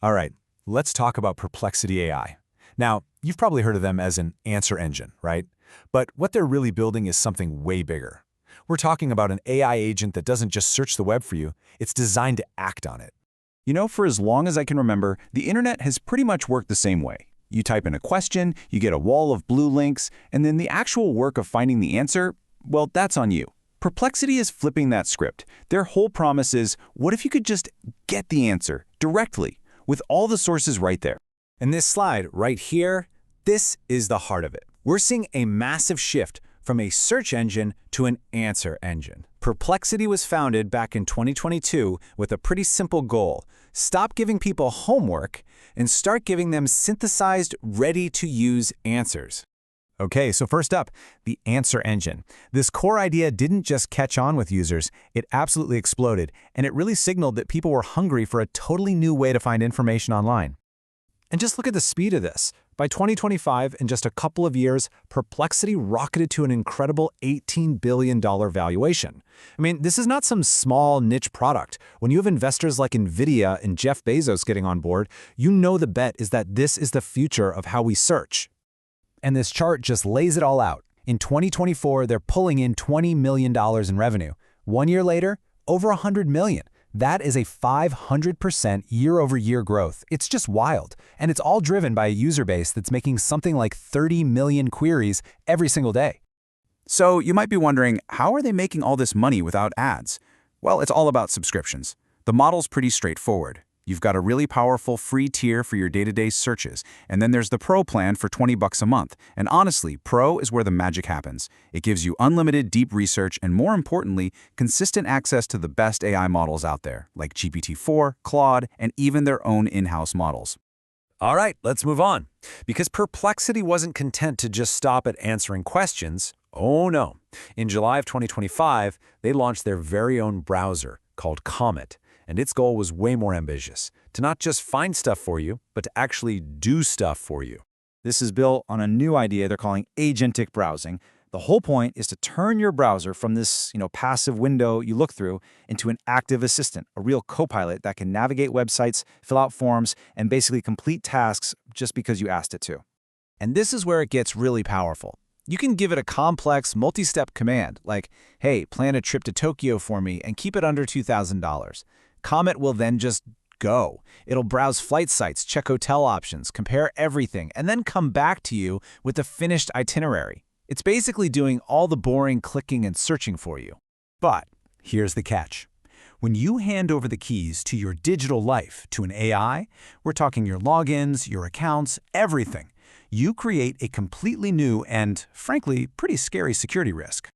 All right, let's talk about Perplexity AI. Now, you've probably heard of them as an answer engine, right? But what they're really building is something way bigger. We're talking about an AI agent that doesn't just search the web for you, it's designed to act on it. You know, for as long as I can remember, the internet has pretty much worked the same way. You type in a question, you get a wall of blue links, and then the actual work of finding the answer, well, that's on you. Perplexity is flipping that script. Their whole promise is, what if you could just get the answer directly, with all the sources right there? And this slide right here, this is the heart of it. We're seeing a massive shift from a search engine to an answer engine. Perplexity was founded back in 2022 with a pretty simple goal: stop giving people homework and start giving them synthesized, ready-to-use answers. Okay, so first up, the answer engine. This core idea didn't just catch on with users, it absolutely exploded, and it really signaled that people were hungry for a totally new way to find information online. And just look at the speed of this. By 2025, in just a couple of years, Perplexity rocketed to an incredible $18 billion valuation. I mean, this is not some small niche product. When you have investors like NVIDIA and Jeff Bezos getting on board, you know the bet is that this is the future of how we search. And this chart just lays it all out. In 2024, they're pulling in $20 million in revenue. 1 year later, over $100 million. That is a 500% year-over-year growth. It's just wild. And it's all driven by a user base that's making something like 30 million queries every single day. So you might be wondering, how are they making all this money without ads? Well, it's all about subscriptions. The model's pretty straightforward. You've got a really powerful free tier for your day-to-day searches, and then there's the Pro plan for $20 a month. And honestly, Pro is where the magic happens. It gives you unlimited deep research and, more importantly, consistent access to the best AI models out there, like GPT-4, Claude, and even their own in-house models. All right, let's move on. Because Perplexity wasn't content to just stop at answering questions. Oh no. In July of 2025, they launched their very own browser called Comet. And its goal was way more ambitious, to not just find stuff for you, but to actually do stuff for you. This is built on a new idea they're calling agentic browsing. The whole point is to turn your browser from this, passive window you look through into an active assistant, a real Copilot that can navigate websites, fill out forms, and basically complete tasks just because you asked it to. And this is where it gets really powerful. You can give it a complex, multi-step command, like, hey, plan a trip to Tokyo for me and keep it under $2,000. Comet will then just go. It'll browse flight sites, check hotel options, compare everything, and then come back to you with the finished itinerary. It's basically doing all the boring clicking and searching for you. But here's the catch. When you hand over the keys to your digital life to an AI, we're talking your logins, your accounts, everything, you create a completely new and, frankly, pretty scary security risk.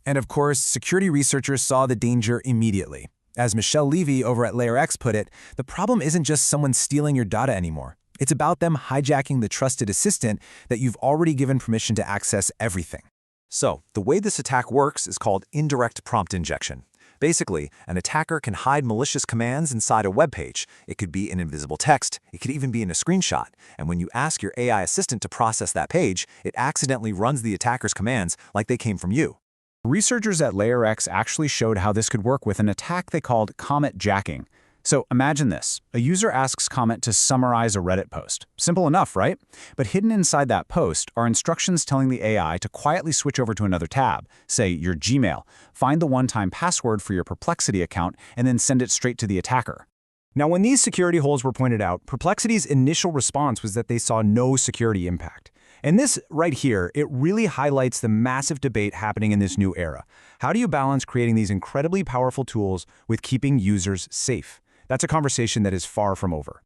And of course, security researchers saw the danger immediately. As Michelle Levy over at LayerX put it, the problem isn't just someone stealing your data anymore. It's about them hijacking the trusted assistant that you've already given permission to access everything. So, the way this attack works is called indirect prompt injection. Basically, an attacker can hide malicious commands inside a web page. It could be in invisible text. It could even be in a screenshot. And when you ask your AI assistant to process that page, it accidentally runs the attacker's commands like they came from you. Researchers at LayerX actually showed how this could work with an attack they called Comet jacking. So imagine this. A user asks Comet to summarize a Reddit post. Simple enough, right? But hidden inside that post are instructions telling the AI to quietly switch over to another tab, say your Gmail, find the one-time password for your Perplexity account, and then send it straight to the attacker. Now, when these security holes were pointed out, Perplexity's initial response was that they saw no security impact. And this right here, it really highlights the massive debate happening in this new era. How do you balance creating these incredibly powerful tools with keeping users safe? That's a conversation that is far from over.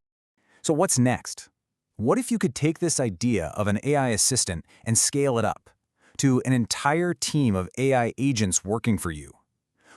So what's next? What if you could take this idea of an AI assistant and scale it up to an entire team of AI agents working for you?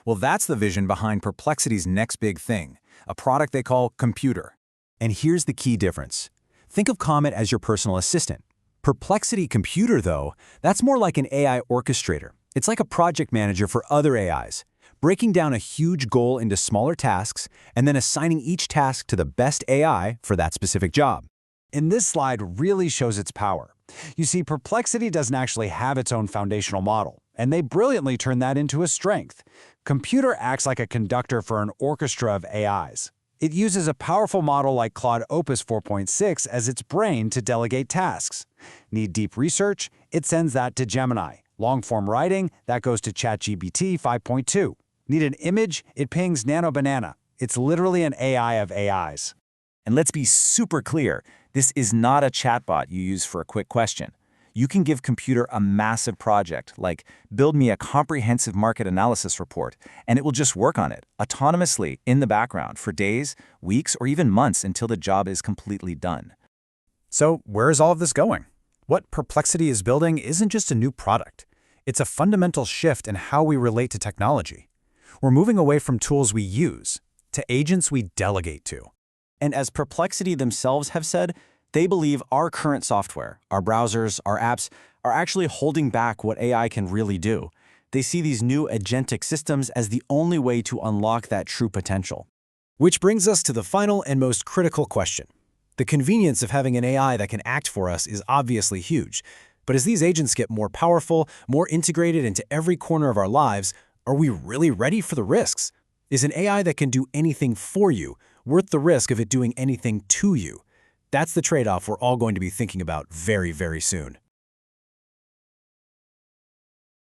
Well, that's the vision behind Perplexity's next big thing, a product they call Computer. And here's the key difference. Think of Comet as your personal assistant. Perplexity Computer, though, that's more like an AI orchestrator. It's like a project manager for other AIs, breaking down a huge goal into smaller tasks and then assigning each task to the best AI for that specific job. And this slide really shows its power. You see, Perplexity doesn't actually have its own foundational model, and they brilliantly turn that into a strength. Computer acts like a conductor for an orchestra of AIs. It uses a powerful model like Claude Opus 4.6 as its brain to delegate tasks. Need deep research? It sends that to Gemini. Long-form writing? That goes to ChatGPT 5.2. Need an image? It pings Nano Banana. It's literally an AI of AIs. And let's be super clear, this is not a chatbot you use for a quick question. You can give computer a massive project, like build me a comprehensive market analysis report, and it will just work on it, autonomously, in the background, for days, weeks, or even months until the job is completely done. So where is all of this going? What Perplexity is building isn't just a new product. It's a fundamental shift in how we relate to technology. We're moving away from tools we use to agents we delegate to. And as Perplexity themselves have said, they believe our current software, our browsers, our apps, are actually holding back what AI can really do. They see these new agentic systems as the only way to unlock that true potential. Which brings us to the final and most critical question. The convenience of having an AI that can act for us is obviously huge. But as these agents get more powerful, more integrated into every corner of our lives, are we really ready for the risks? Is an AI that can do anything for you worth the risk of it doing anything to you? That's the trade-off we're all going to be thinking about very, very soon.